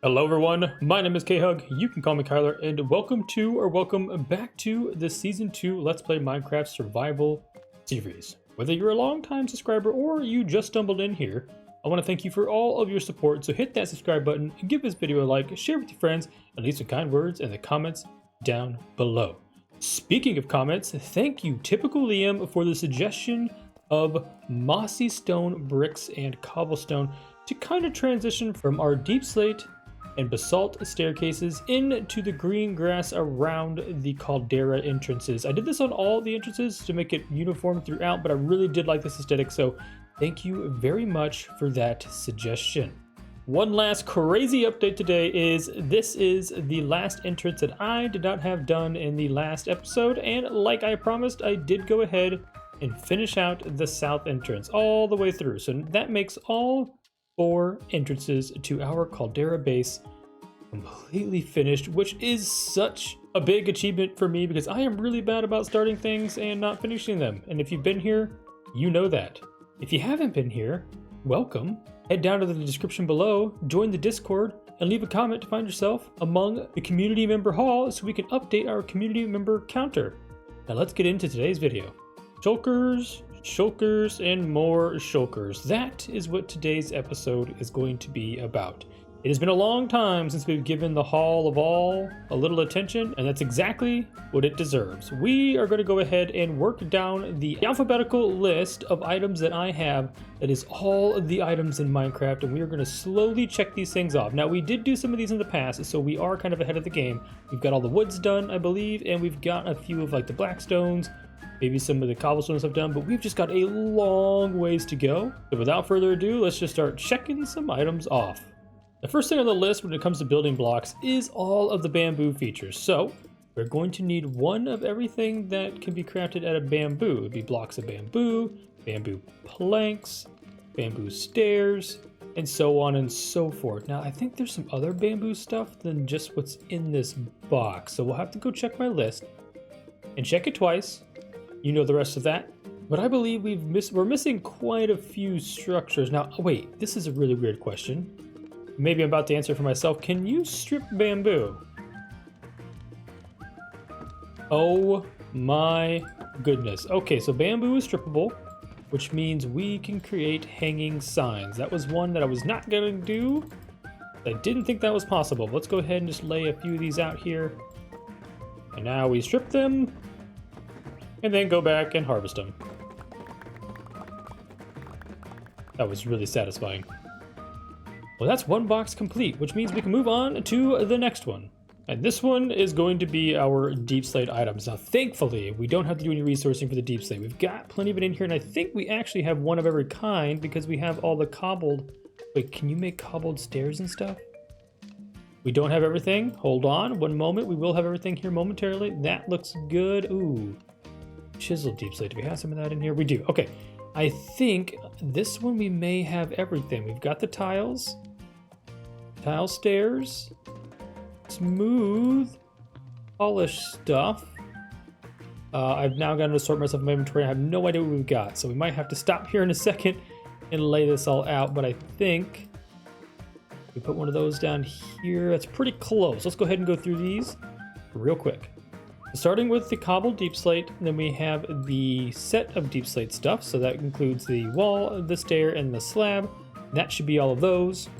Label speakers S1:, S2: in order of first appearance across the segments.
S1: Hello everyone, my name is K-Hug, you can call me Kyler, and welcome back to the Season 2 Let's Play Minecraft Survival series. Whether you're a long-time subscriber or you just stumbled in here, I want to thank you for all of your support, so hit that subscribe button, give this video a like, share with your friends, and leave some kind words in the comments down below. Speaking of comments, thank you Typical Liam for the suggestion of mossy stone bricks and cobblestone to kind of transition from our deep slate and basalt staircases into the green grass around the caldera entrances. I did this on all the entrances to make it uniform throughout, but I really did like this aesthetic, so thank you very much for that suggestion. One last crazy update today is this is the last entrance that I did not have done in the last episode, and like I promised, I did go ahead and finish out the south entrance all the way through. So that makes all 4 entrances to our caldera base completely finished, which is such a big achievement for me because I am really bad about starting things and not finishing them. And if you've been here, you know that. If you haven't been here, welcome. Head down to the description below, join the Discord, and leave a comment to find yourself among the community member hall so we can update our community member counter. Now let's get into today's video. Shulkers, shulkers, and more shulkers. That is what today's episode is going to be about. It has been a long time since we've given the Hall of All a little attention, and that's exactly what it deserves. We are going to go ahead and work down the alphabetical list of items that I have. That is all of the items in Minecraft, and we are going to slowly check these things off. Now, we did do some of these in the past, so we are kind of ahead of the game. We've got all the woods done, I believe, and we've got a few of like the black stones, maybe some of the cobblestones I've done, but we've just got a long ways to go. So without further ado, let's just start checking some items off. The first thing on the list when it comes to building blocks is all of the bamboo features. So we're going to need one of everything that can be crafted out of bamboo. It would be blocks of bamboo, bamboo planks, bamboo stairs, and so on and so forth. Now, I think there's some other bamboo stuff than just what's in this box. So we'll have to go check my list and check it twice. You know the rest of that. But I believe we're missing quite a few structures. Now, wait, this is a really weird question. Maybe I'm about to answer for myself. Can you strip bamboo? Oh my goodness. Okay, so bamboo is strippable, which means we can create hanging signs. That was one that I was not gonna do. I didn't think that was possible. Let's go ahead and just lay a few of these out here. And now we strip them and then go back and harvest them. That was really satisfying. Well, that's one box complete, which means we can move on to the next one. And this one is going to be our deep slate items. Now, thankfully, we don't have to do any resourcing for the deep slate. We've got plenty of it in here, and I think we actually have one of every kind because we have all the cobbled... Wait, can you make cobbled stairs and stuff? We don't have everything. Hold on, one moment. We will have everything here momentarily. That looks good. Ooh, chiseled deep slate. Do we have some of that in here? We do. Okay, I think this one we may have everything. We've got the tiles. Tile stairs, smooth, polished stuff. I've now got to sort myself in my inventory. I have no idea what we've got, so we might have to stop here in a second and lay this all out, but I think we put one of those down here. That's pretty close. Let's go ahead and go through these real quick. Starting with the cobbled deep slate, then we have the set of deep slate stuff, so that includes the wall, the stair, and the slab. That should be all of those.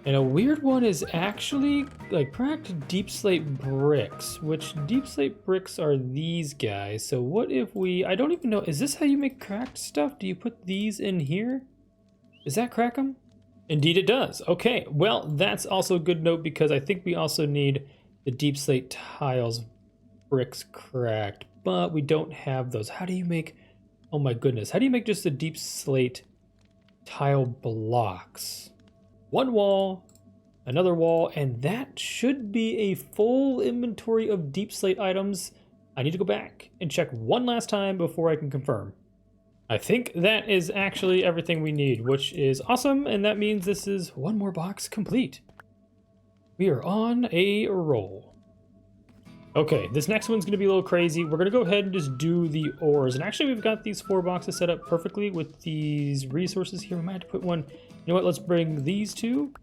S1: And a weird one is actually like cracked deep slate bricks, which deep slate bricks are these guys. So what if we, I don't even know, is this how you make cracked stuff? Do you put these in here? Does that crack them? Indeed it does. Okay, well, that's also a good note because I think we also need the deep slate tiles bricks cracked, but we don't have those. How do you make, oh my goodness, how do you make just the deep slate tile blocks? One wall, another wall, and that should be a full inventory of deep slate items. I need to go back and check one last time before I can confirm. I think that is actually everything we need, which is awesome, and that means this is one more box complete. We are on a roll. Okay, this next one's gonna be a little crazy. We're gonna go ahead and just do the ores. And actually we've got these 4 boxes set up perfectly with these resources here. We might have to put one, you know what, let's bring these 2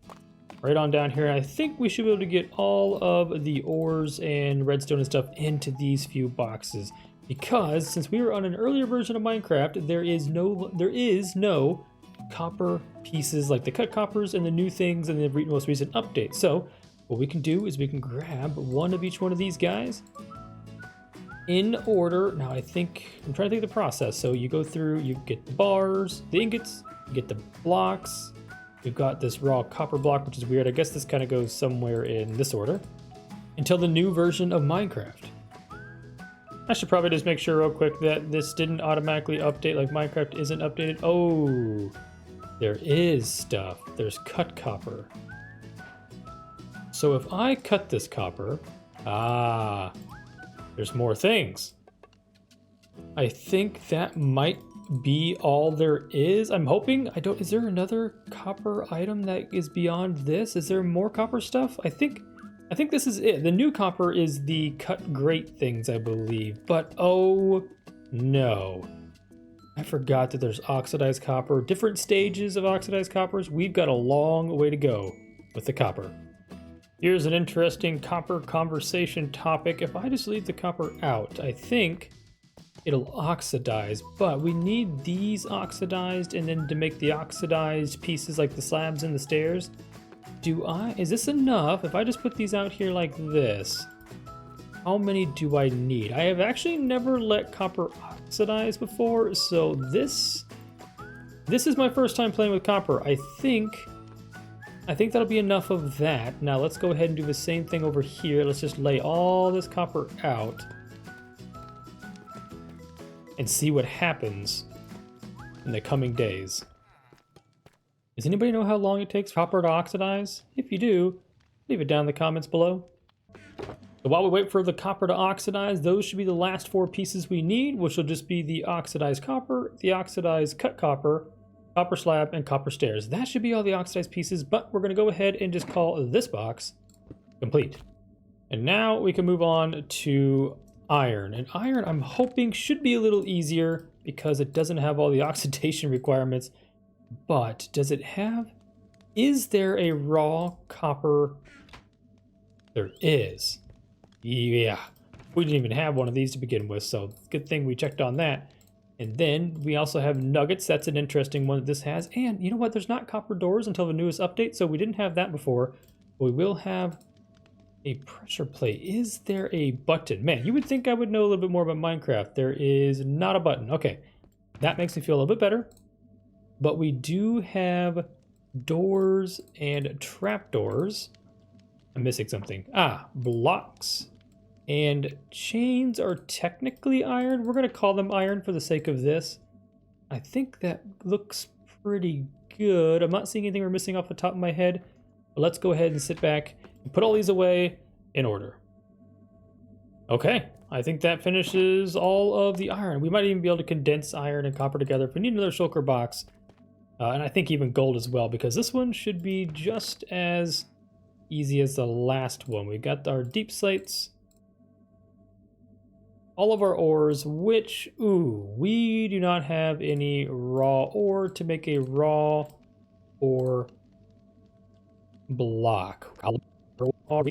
S1: right on down here. I think we should be able to get all of the ores and redstone and stuff into these few boxes, because since we were on an earlier version of Minecraft, there is no copper pieces like the cut coppers and the new things in the most recent update. So what we can do is we can grab one of each one of these guys in order. Now I'm trying to think of the process. So you go through, you get the bars, the ingots, you get the blocks. We've got this raw copper block, which is weird. I guess this kind of goes somewhere in this order until the new version of Minecraft. I should probably just make sure real quick that this didn't automatically update, like Minecraft isn't updated. Oh, there is stuff. There's cut copper. So if I cut this copper, there's more things. I think that might be all there is. I'm hoping. Is there another copper item that is beyond this? Is there more copper stuff? I think this is it. The new copper is the cut grate things, I believe. But oh no. I forgot that there's oxidized copper, different stages of oxidized coppers. We've got a long way to go with the copper. Here's an interesting copper conversation topic. If I just leave the copper out, I think it'll oxidize, but we need these oxidized, and then to make the oxidized pieces like the slabs and the stairs. Is this enough? If I just put these out here like this, how many do I need? I have actually never let copper oxidize before, so this is my first time playing with copper. I think that'll be enough of that. Now let's go ahead and do the same thing over here. Let's just lay all this copper out and see what happens in the coming days. Does anybody know how long it takes copper to oxidize? If you do, leave it down in the comments below. So while we wait for the copper to oxidize, those should be the last 4 pieces we need, which will just be the oxidized copper, the oxidized cut copper, copper slab, and copper stairs. That should be all the oxidized pieces, but we're going to go ahead and just call this box complete. And now we can move on to iron. And iron, I'm hoping, should be a little easier because it doesn't have all the oxidation requirements. But does it have... Is there a raw copper? There is. Yeah. We didn't even have one of these to begin with, so good thing we checked on that. And then we also have nuggets. That's an interesting one that this has. And you know what? There's not copper doors until the newest update, so we didn't have that before. But we will have a pressure plate. Is there a button? Man, you would think I would know a little bit more about Minecraft. There is not a button. Okay, that makes me feel a little bit better. But we do have doors and trapdoors. I'm missing something. Blocks and chains are technically iron. We're going to call them iron for the sake of this. I think that looks pretty good. I'm not seeing anything we're missing off the top of my head. But let's go ahead and sit back and put all these away in order. Okay, I think that finishes all of the iron. We might even be able to condense iron and copper together if we need another shulker box. And I think even gold as well, because this one should be just as easy as the last one. We got our deep slates, all of our ores, which, we do not have any raw ore to make a raw ore block. We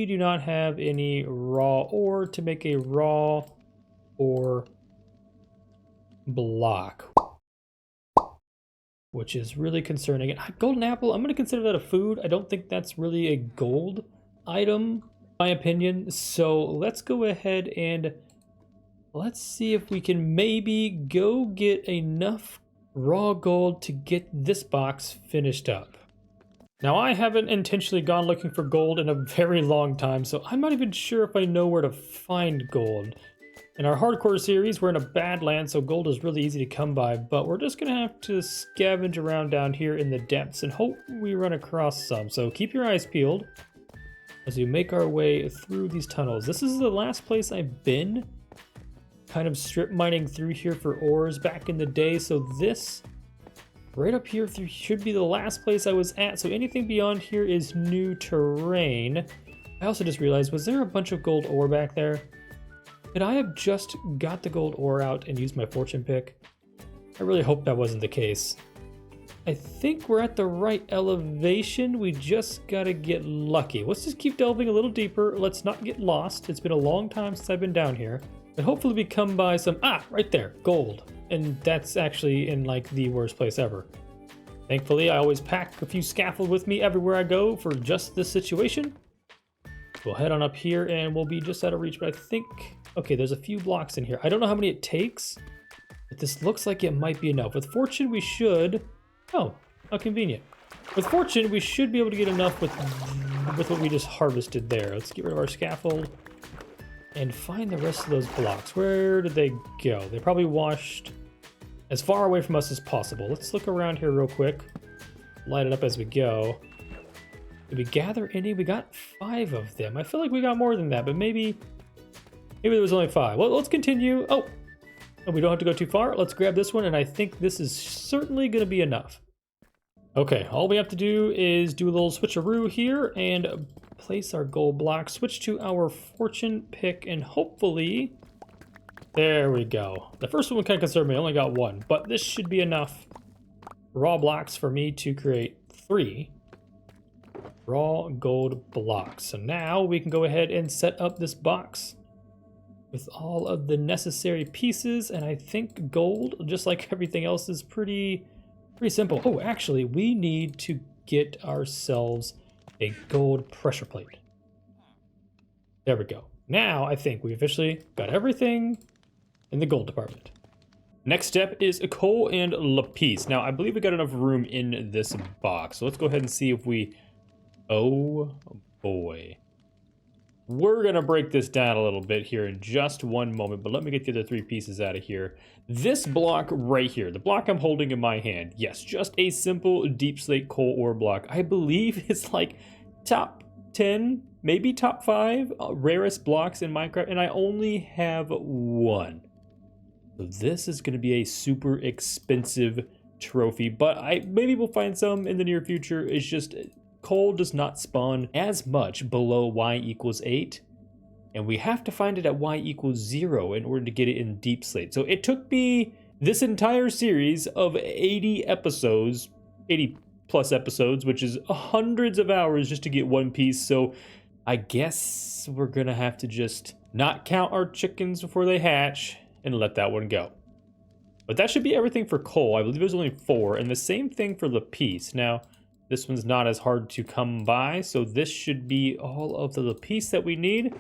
S1: do not have any raw ore to make a raw ore block, which is really concerning. Golden apple, I'm going to consider that a food. I don't think that's really a gold item, in my opinion. So let's go ahead and let's see if we can maybe go get enough raw gold to get this box finished up. Now, I haven't intentionally gone looking for gold in a very long time, so I'm not even sure if I know where to find gold. In our hardcore series, we're in a badland, so gold is really easy to come by, but we're just going to have to scavenge around down here in the depths and hope we run across some. So keep your eyes peeled as we make our way through these tunnels. This is the last place I've been, kind of strip mining through here for ores back in the day, so this right up here should be the last place I was at, so anything beyond here is new terrain. I also just realized, was there a bunch of gold ore back there? Could I have just got the gold ore out and used my fortune pick? I really hope that wasn't the case. I think we're at the right elevation. We just gotta get lucky. Let's just keep delving a little deeper. Let's not get lost. It's been a long time since I've been down here. But hopefully we come by some, right there, gold. And that's actually in like the worst place ever. Thankfully, I always pack a few scaffold with me everywhere I go for just this situation. We'll head on up here and we'll be just out of reach, but I think, okay, there's a few blocks in here. I don't know how many it takes, but this looks like it might be enough. With fortune, we should, oh, how convenient. With fortune, we should be able to get enough with what we just harvested there. Let's get rid of our scaffold and find the rest of those blocks. Where did they go? They probably washed as far away from us as possible. Let's look around here real quick. Light it up as we go. Did we gather any? We got 5 of them. I feel like we got more than that, but maybe there was only 5. Well, let's continue. Oh, we don't have to go too far. Let's grab this one, and I think this is certainly going to be enough. Okay, all we have to do is do a little switcheroo here and place our gold block, switch to our fortune pick, and hopefully, there we go. The first one kind of concerned me. I only got 1, but this should be enough raw blocks for me to create 3 raw gold blocks. So now we can go ahead and set up this box with all of the necessary pieces, and I think gold, just like everything else, is pretty simple. Oh, actually, we need to get ourselves a gold pressure plate. There we go. Now I think we officially got everything in the gold department. Next step is coal and lapis. Now I believe we got enough room in this box, so let's go ahead and see if we, oh boy. We're gonna break this down a little bit here in just one moment, but let me get the other 3 pieces out of here. This block right here, the block I'm holding in my hand, yes, just a simple deep slate coal ore block. I believe it's like top 10, maybe top 5 rarest blocks in Minecraft, and I only have 1. So this is gonna be a super expensive trophy, but maybe we'll find some in the near future. It's just, coal does not spawn as much below y=8, and we have to find it at y=0 in order to get it in deep slate. So it took me this entire series of 80 episodes, 80 plus episodes, which is hundreds of hours just to get 1 piece. So I guess we're gonna have to just not count our chickens before they hatch and let that one go. But that should be everything for coal. I believe there's only 4, and the same thing for lapis. Now, this one's not as hard to come by, so this should be all of the lapis that we need.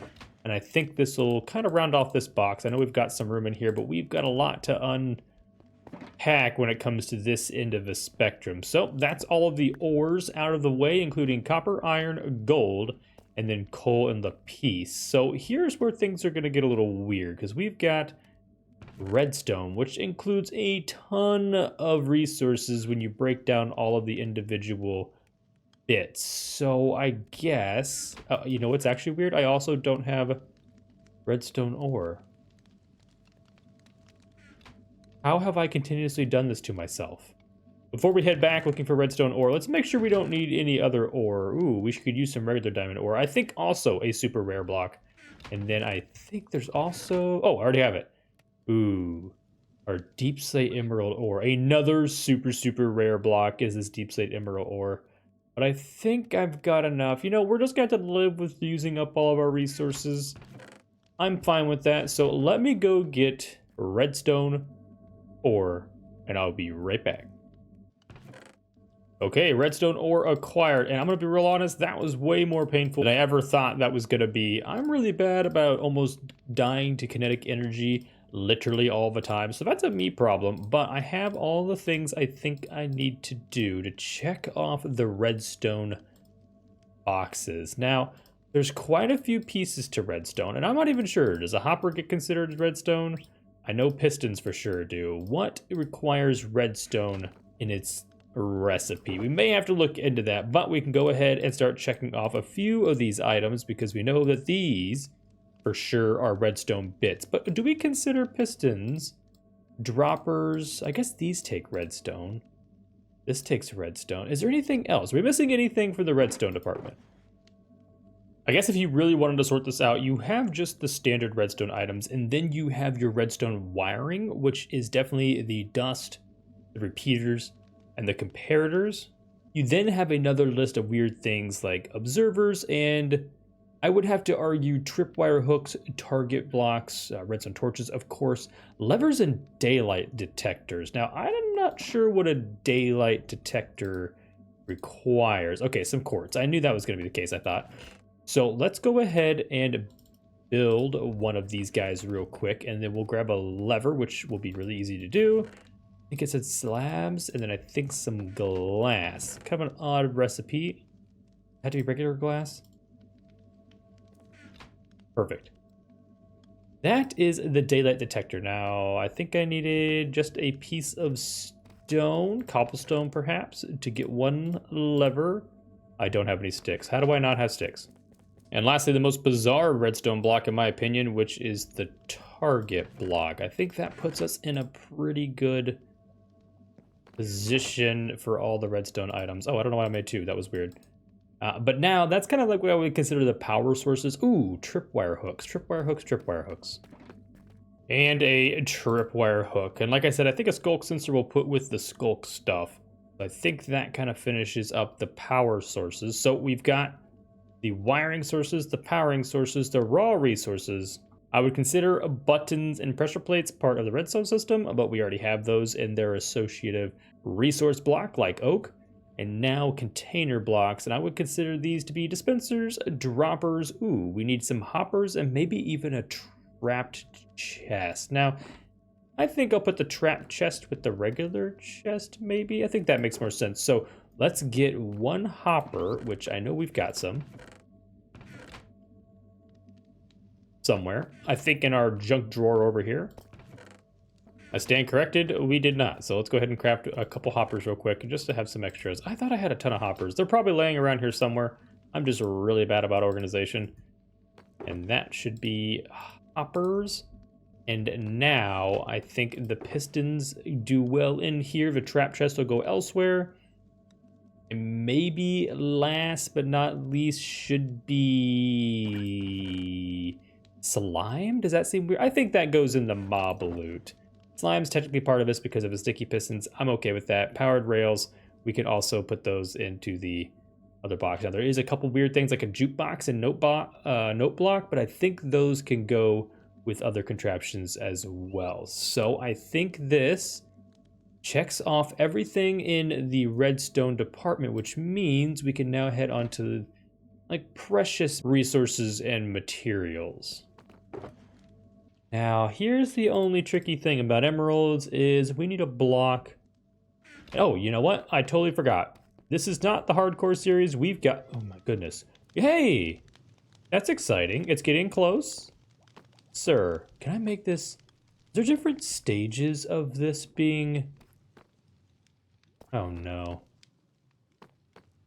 S1: And I think this will kind of round off this box. I know we've got some room in here, but we've got a lot to unpack when it comes to this end of the spectrum. So that's all of the ores out of the way, including copper, iron, gold, and then coal and lapis. So here's where things are going to get a little weird, because we've got redstone, which includes a ton of resources when you break down all of the individual bits. So I guess, you know what's actually weird? I also don't have redstone ore. How have I continuously done this to myself? Before we head back looking for redstone ore, let's make sure we don't need any other ore. Ooh, we could use some regular diamond ore. I think also a super rare block. And then I think there's also, oh, I already have it. Ooh, our deep slate emerald ore. Another super rare block is this deep slate emerald ore. But I think I've got enough. You know, we're just going to have to live with using up all of our resources. I'm fine with that. So let me go get redstone ore, and I'll be right back. Okay, redstone ore acquired. And I'm going to be real honest, that was way more painful than I ever thought that was going to be. I'm really bad about almost dying to kinetic energy literally all the time, so that's a me problem, but I have all the things I think I need to do to check off the redstone boxes. Now, there's quite a few pieces to redstone, and I'm not even sure, does a hopper get considered redstone? I know pistons for sure do. What requires redstone in its recipe? We may have to look into that, but we can go ahead and start checking off a few of these items because we know that these for sure are redstone bits. But do we consider pistons droppers? I guess these take redstone. This takes redstone. Is there anything else? Are we missing anything for the redstone department? I guess if you really wanted to sort this out, you have just the standard redstone items, and then you have your redstone wiring, which is definitely the dust, the repeaters, and the comparators. You then have another list of weird things like observers, and I would have to argue tripwire hooks, target blocks, redstone torches, of course, levers and daylight detectors. Now, I'm not sure what a daylight detector requires. Okay, some quartz. I knew that was going to be the case, I thought. So let's go ahead and build one of these guys real quick, and then we'll grab a lever, which will be really easy to do. I think it said slabs, and then I think some glass. Kind of an odd recipe. Had to be regular glass. Perfect. That is the daylight detector. Now, I think I needed just a piece of stone, cobblestone perhaps, to get one lever. I don't have any sticks. How do I not have sticks? And lastly, the most bizarre redstone block in my opinion, which is the target block. I think that puts us in a pretty good position for all the redstone items. Oh, I don't know why I made two. That was weird. But now that's kind of like what I would consider the power sources. Ooh, tripwire hooks, tripwire hooks, tripwire hooks. And a tripwire hook. And like I said, I think a skulk sensor will put with the skulk stuff. I think that kind of finishes up the power sources. So we've got the wiring sources, the powering sources, the raw resources. I would consider buttons and pressure plates part of the redstone system, but we already have those in their associative resource block like oak. And now container blocks, and I would consider these to be dispensers, droppers. Ooh, we need some hoppers and maybe even a trapped chest. Now, I think I'll put the trapped chest with the regular chest, maybe. I think that makes more sense. So let's get one hopper, which I know we've got some. Somewhere. I think in our junk drawer over here. I stand corrected, we did not. So let's go ahead and craft a couple hoppers real quick just to have some extras. I thought I had a ton of hoppers. They're probably laying around here somewhere. I'm just really bad about organization. And that should be hoppers. And now I think the pistons do well in here. The trap chest will go elsewhere. And maybe last but not least should be slime? Does that seem weird? I think that goes in the mob loot. Slime's technically part of this because of the sticky pistons. I'm okay with that. Powered rails, we can also put those into the other box. Now there is a couple weird things like a jukebox and note block, but I think those can go with other contraptions as well. So I think this checks off everything in the redstone department, which means we can now head on to like precious resources and materials. Now, here's the only tricky thing about emeralds is we need a block. Oh, you know what? I totally forgot. This is not the hardcore series. We've got, oh my goodness. Hey, that's exciting. It's getting close. Sir, can I make this? Is there different stages of this being? Oh no.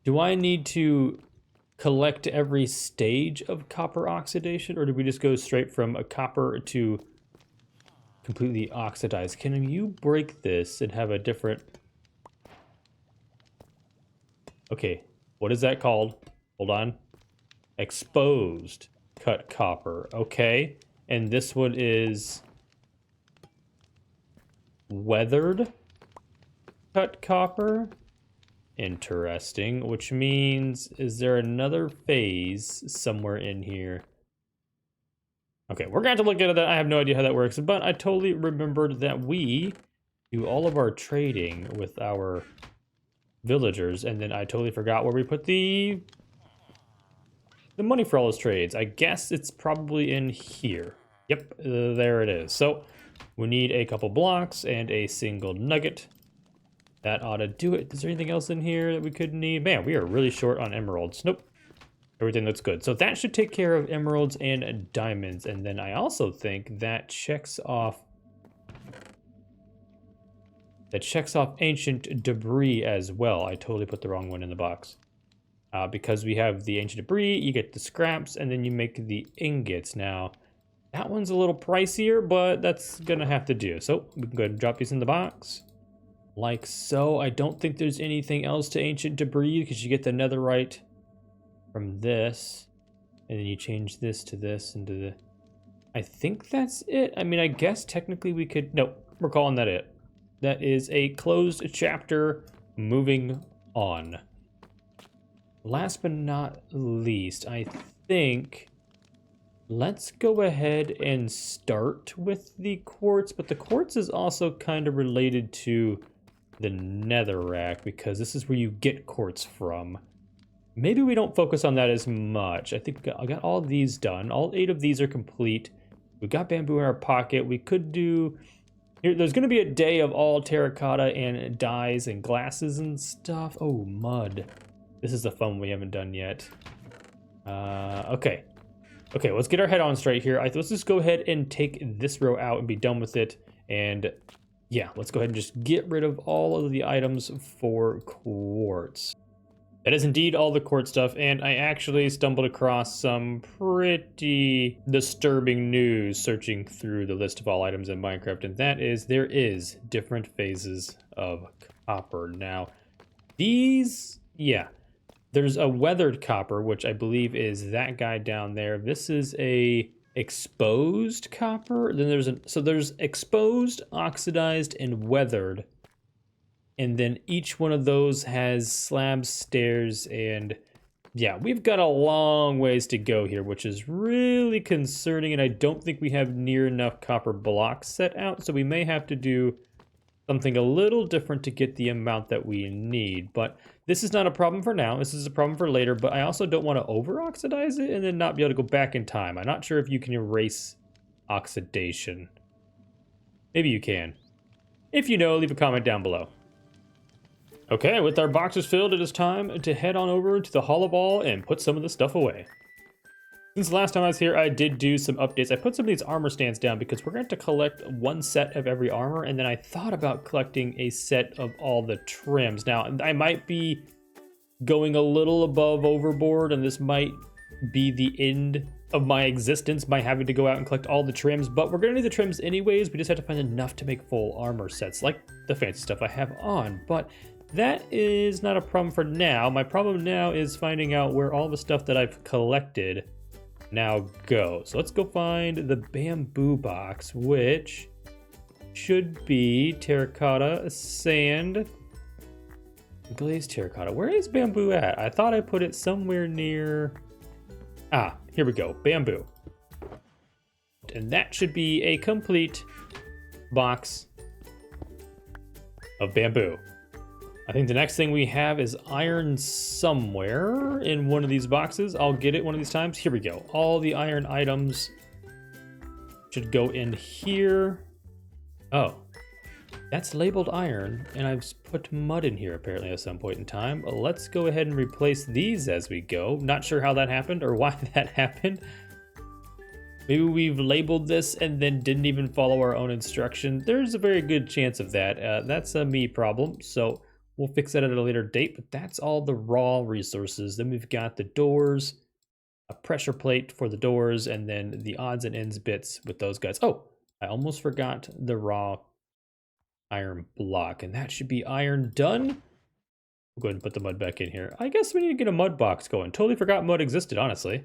S1: Do I need to collect every stage of copper oxidation, or do we just go straight from a copper to completely oxidized? Can you break this and have a different... Okay, what is that called? Hold on. Exposed cut copper. Okay, and this one is weathered cut copper. Interesting, which means, is there another phase somewhere in here? Okay, we're gonna have to look into that. I have no idea how that works, but I totally remembered that we do all of our trading with our villagers, and then I totally forgot where we put the money for all those trades. I guess it's probably in here. Yep, there it is. So we need a couple blocks and a single nugget. That ought to do it. Is there anything else in here that we could need? Man, we are really short on emeralds. Nope. Everything looks good. So that should take care of emeralds and diamonds. And then I also think that checks off ancient debris as well. I totally put the wrong one in the box. Because we have the ancient debris, you get the scraps, and then you make the ingots. Now, that one's a little pricier, but that's gonna have to do. So we can go ahead and drop these in the box. Like so. I don't think there's anything else to ancient debris because you get the netherite from this, and then you change this to this and to the... I think that's it. I mean, I guess technically we could... Nope, we're calling that it. That is a closed chapter moving on. Last but not least, I think let's go ahead and start with the quartz, but the quartz is also kind of related to the netherrack because this is where you get quartz from. Maybe we don't focus on that as much. I think I got all these done. All 8 of these are complete. We got bamboo in our pocket. We could do... There's going to be a day of all terracotta and dyes and glasses and stuff. Oh, mud. This is the fun we haven't done yet. Okay. Okay, let's get our head on straight here. Let's just go ahead and take this row out and be done with it. And yeah, let's go ahead and just get rid of all of the items for quartz. That is indeed all the quartz stuff, and I actually stumbled across some pretty disturbing news searching through the list of all items in Minecraft, and that is there is different phases of copper. Now, these, yeah, there's a weathered copper, which I believe is that guy down there. This is a exposed copper. Then there's exposed, oxidized, and weathered. And then each one of those has slabs, stairs, and yeah, we've got a long ways to go here, which is really concerning, and I don't think we have near enough copper blocks set out, so we may have to do something a little different to get the amount that we need. But this is not a problem for now. This is a problem for later, but I also don't want to over-oxidize it and then not be able to go back in time. I'm not sure if you can erase oxidation. Maybe you can. If you know, leave a comment down below. Okay, with our boxes filled, it is time to head on over to the Hollow Ball and put some of the stuff away. Since the last time I was here, I did do some updates. I put some of these armor stands down because we're going to collect one set of every armor, and then I thought about collecting a set of all the trims. Now, I might be going a little above overboard, and this might be the end of my existence by having to go out and collect all the trims, but we're going to need the trims anyways. We just have to find enough to make full armor sets, like the fancy stuff I have on, but that is not a problem for now. My problem now is finding out where all the stuff that I've collected now goes. So let's go find the bamboo box, which should be terracotta, sand, glazed terracotta. Where is bamboo at? I thought I put it somewhere near... Ah, here we go, bamboo. And that should be a complete box of bamboo. I think the next thing we have is iron somewhere in one of these boxes. I'll get it one of these times. Here we go. All the iron items should go in here. Oh, that's labeled iron, and I've put mud in here apparently at some point in time. Let's go ahead and replace these as we go. Not sure how that happened or why that happened. Maybe we've labeled this and then didn't even follow our own instruction. There's a very good chance of that. That's a me problem, so we'll fix that at a later date, but that's all the raw resources. Then we've got the doors, a pressure plate for the doors, and then the odds and ends bits with those guys. Oh, I almost forgot the raw iron block, and that should be iron done. I'll go ahead and put the mud back in here. I guess we need to get a mud box going. Totally forgot mud existed, honestly.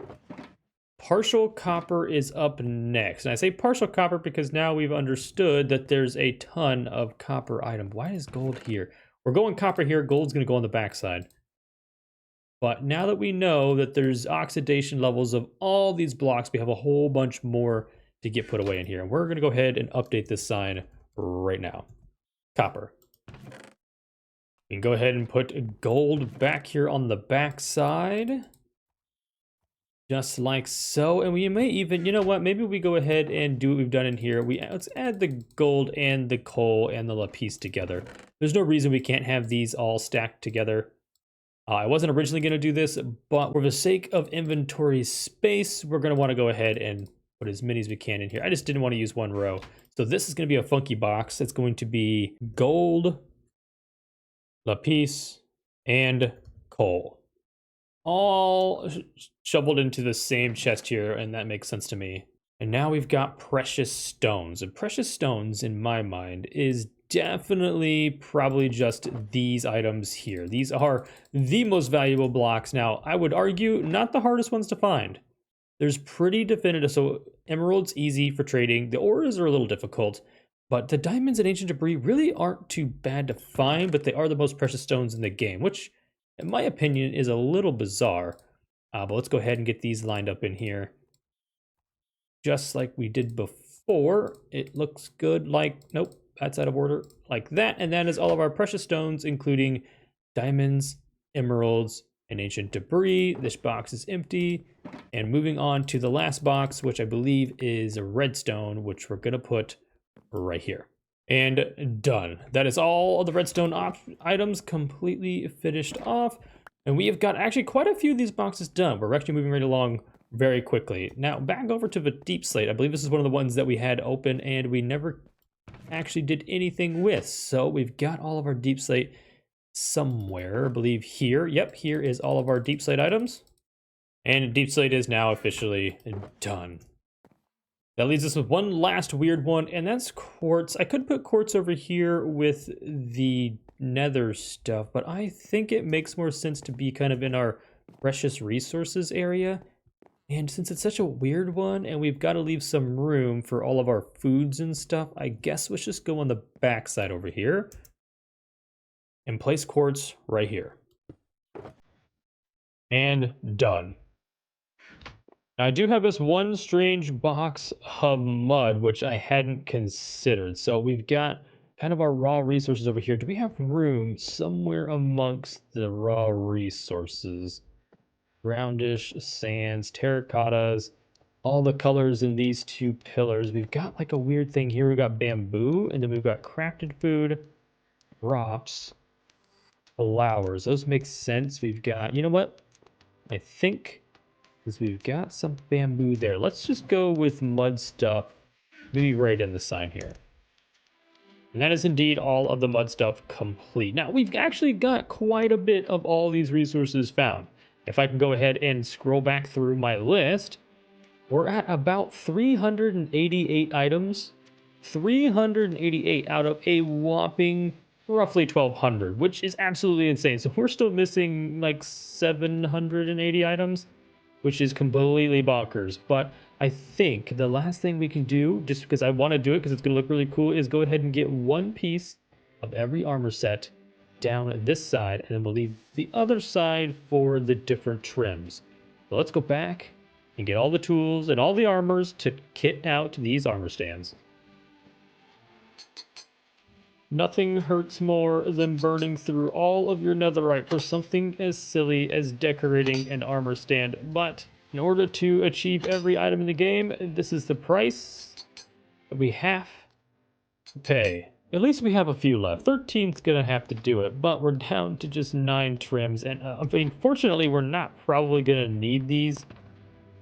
S1: Partial copper is up next. And I say partial copper because now we've understood that there's a ton of copper items. Why is gold here? We're going copper here, gold's going to go on the backside. But now that we know that there's oxidation levels of all these blocks, we have a whole bunch more to get put away in here. And we're going to go ahead and update this sign right now. Copper. We can go ahead and put gold back here on the backside. Just like so. And we may even, you know what, maybe we go ahead and do what we've done in here. Let's add the gold and the coal and the lapis together. There's no reason we can't have these all stacked together. I wasn't originally going to do this, but for the sake of inventory space, we're going to want to go ahead and put as many as we can in here. I just didn't want to use one row. So this is going to be a funky box. It's going to be gold, lapis, and coal. All shoveled into the same chest here, and that makes sense to me. And now we've got precious stones. And precious stones, in my mind, is definitely probably just these items here. These are the most valuable blocks. Now, I would argue not the hardest ones to find. There's pretty definitive, so emerald's easy for trading. The ores are a little difficult, But the diamonds and ancient debris really aren't too bad to find, but they are the most precious stones in the game, which, in my opinion, is a little bizarre. But let's go ahead and get these lined up in here. Just like we did before. It looks good like, nope, that's out of order, like that. And that is all of our precious stones, including diamonds, emeralds, and ancient debris. This box is empty. And moving on to the last box, which I believe is a redstone, which we're gonna put right here. And done. That is all of the redstone items completely finished off. And we have got actually quite a few of these boxes done. We're actually moving right along very quickly. Now back over to the deep slate. I believe this is one of the ones that we had open and we never actually did anything with. So we've got all of our deep slate somewhere, I believe here. Yep, here is all of our deep slate items. And deep slate is now officially done. That leaves us with one last weird one, and that's quartz. I could put quartz over here with the nether stuff, but I think it makes more sense to be kind of in our precious resources area. And since it's such a weird one, and we've got to leave some room for all of our foods and stuff, I guess let's just go on the back side over here and place quartz right here. And done. Now, I do have this one strange box of mud, which I hadn't considered. So we've got kind of our raw resources over here. Do we have room somewhere amongst the raw resources? Roundish, sands, terracottas, all the colors in these two pillars. We've got like a weird thing here. We've got bamboo, and then we've got crafted food, crops, flowers. Those make sense. We've got, you know what? I think because we've got some bamboo there. Let's just go with mud stuff, maybe right in the sign here. And that is indeed all of the mud stuff complete. Now, we've actually got quite a bit of all these resources found. If I can go ahead and scroll back through my list, we're at about 388 items. 388 out of a whopping roughly 1,200, which is absolutely insane. So we're still missing like 780 items, which is completely bonkers. But I think the last thing we can do, just because I want to do it because it's going to look really cool, is go ahead and get one piece of every armor set down this side, and then we'll leave the other side for the different trims. So let's go back and get all the tools and all the armors to kit out these armor stands. Nothing hurts more than burning through all of your netherite for something as silly as decorating an armor stand. But in order to achieve every item in the game, this is the price that we have to pay. At least we have a few left. 13's gonna have to do it, but we're down to just 9 trims. And I mean, fortunately, we're not probably gonna need these,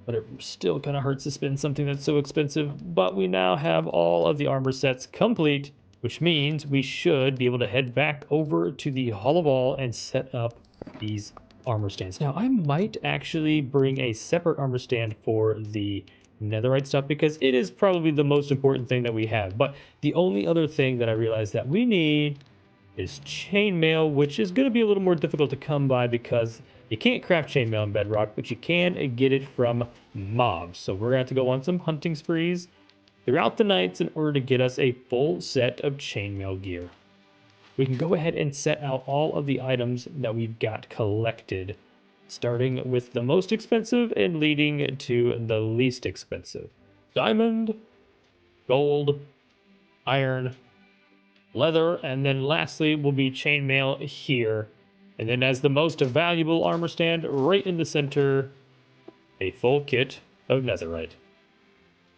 S1: but it still kind of hurts to spend something that's so expensive. But we now have all of the armor sets complete, which means we should be able to head back over to the Hall of All and set up these armor stands. Now, I might actually bring a separate armor stand for the netherite stuff because it is probably the most important thing that we have. But the only other thing that I realized that we need is chainmail, which is going to be a little more difficult to come by because you can't craft chainmail in Bedrock, but you can get it from mobs. So we're going to have to go on some hunting sprees throughout the nights in order to get us a full set of chainmail gear. We can go ahead and set out all of the items that we've got collected, starting with the most expensive and leading to the least expensive. Diamond, gold, iron, leather, and then lastly will be chainmail here. And then as the most valuable armor stand right in the center, a full kit of netherite.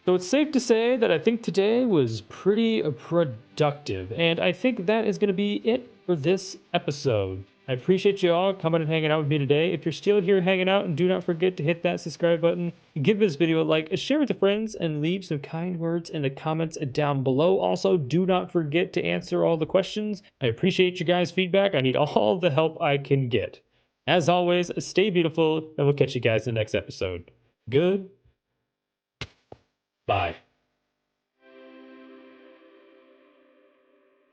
S1: So it's safe to say that I think today was pretty productive, and I think that is going to be it for this episode. I appreciate you all coming and hanging out with me today. If you're still here hanging out, do not forget to hit that subscribe button, give this video a like, share with your friends, and leave some kind words in the comments down below. Also, do not forget to answer all the questions. I appreciate you guys' feedback. I need all the help I can get. As always, stay beautiful, and we'll catch you guys in the next episode. Good. Bye.